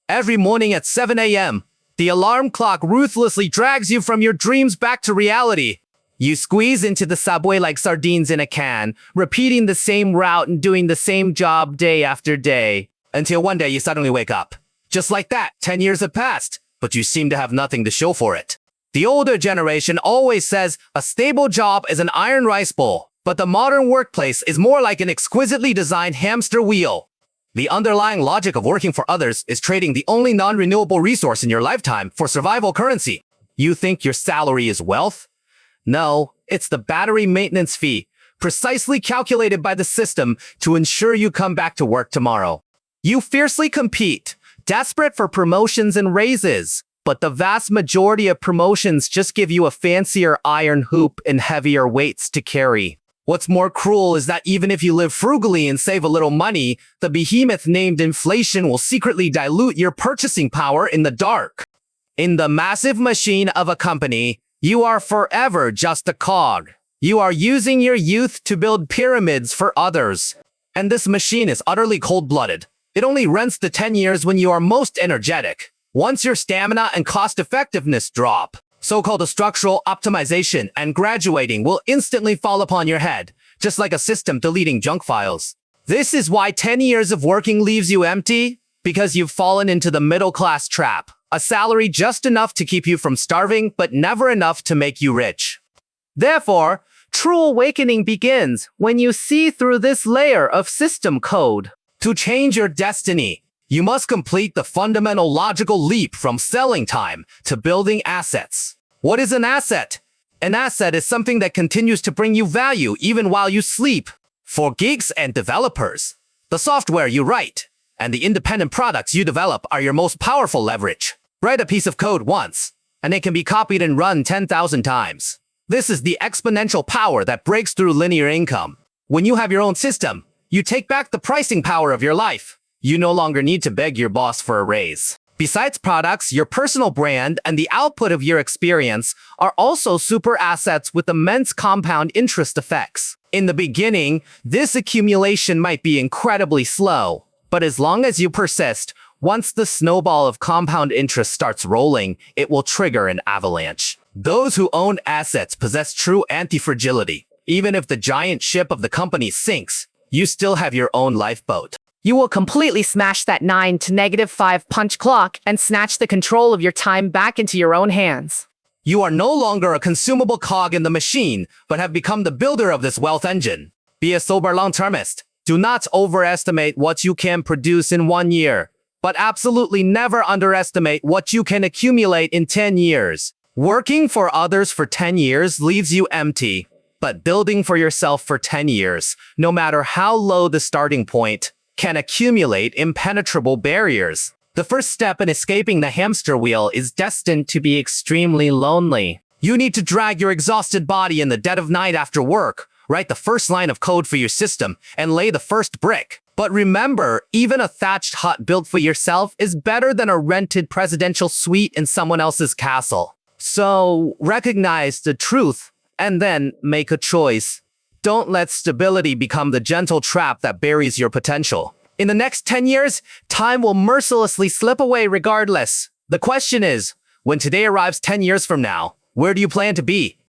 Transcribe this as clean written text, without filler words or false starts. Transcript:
Every morning at 7 a.m., the alarm clock ruthlessly drags you from your dreams back to reality. You squeeze into the subway like sardines in a can, repeating the same route and doing the same job day after day, until one day you suddenly wake up. Just like that, 10 years have passed, but you seem to have nothing to show for it. The older generation always says a stable job is an iron rice bowl, but the modern workplace is more like an exquisitely designed hamster wheel. The underlying logic of working for others is trading the only non-renewable resource in your lifetime for survival currency. You think your salary is wealth? No, it's the battery maintenance fee, precisely calculated by the system to ensure you come back to work tomorrow. You fiercely compete, desperate for promotions and raises, but the vast majority of promotions just give you a fancier iron hoop and heavier weights to carry. What's more cruel is that even if you live frugally and save a little money, the behemoth named inflation will secretly dilute your purchasing power in the dark. In the massive machine of a company, you are forever just a cog. You are using your youth to build pyramids for others. And this machine is utterly cold-blooded. It only rents the 10 years when you are most energetic. Once your stamina and cost-effectiveness drop, so-called structural optimization and graduating will instantly fall upon your head, just like a system deleting junk files. This is why 10 years of working leaves you empty, because you've fallen into the middle-class trap. A salary just enough to keep you from starving, but never enough to make you rich. Therefore, true awakening begins when you see through this layer of system code. To change your destiny, you must complete the fundamental logical leap from selling time to building assets. What is an asset? An asset is something that continues to bring you value even while you sleep. For geeks and developers, the software you write and the independent products you develop are your most powerful leverage. Write a piece of code once, and it can be copied and run 10,000 times. This is the exponential power that breaks through linear income. When you have your own system, you take back the pricing power of your life. You no longer need to beg your boss for a raise. Besides products, your personal brand and the output of your experience are also super assets with immense compound interest effects. In the beginning, this accumulation might be incredibly slow, but as long as you persist, once the snowball of compound interest starts rolling, it will trigger an avalanche. Those who own assets possess true anti-fragility. Even if the giant ship of the company sinks, you still have your own lifeboat. You will completely smash that 9 to -5 punch clock and snatch the control of your time back into your own hands. You are no longer a consumable cog in the machine, but have become the builder of this wealth engine. Be a sober long-termist. Do not overestimate what you can produce in 1 year, but absolutely never underestimate what you can accumulate in 10 years. Working for others for 10 years leaves you empty, but building for yourself for 10 years, no matter how low the starting point, can accumulate impenetrable barriers. The first step in escaping the hamster wheel is destined to be extremely lonely. You need to drag your exhausted body in the dead of night after work, write the first line of code for your system, and lay the first brick. But remember, even a thatched hut built for yourself is better than a rented presidential suite in someone else's castle. So recognize the truth and then make a choice. Don't let stability become the gentle trap that buries your potential. In the next 10 years, time will mercilessly slip away regardless. The question is, when today arrives 10 years from now, where do you plan to be?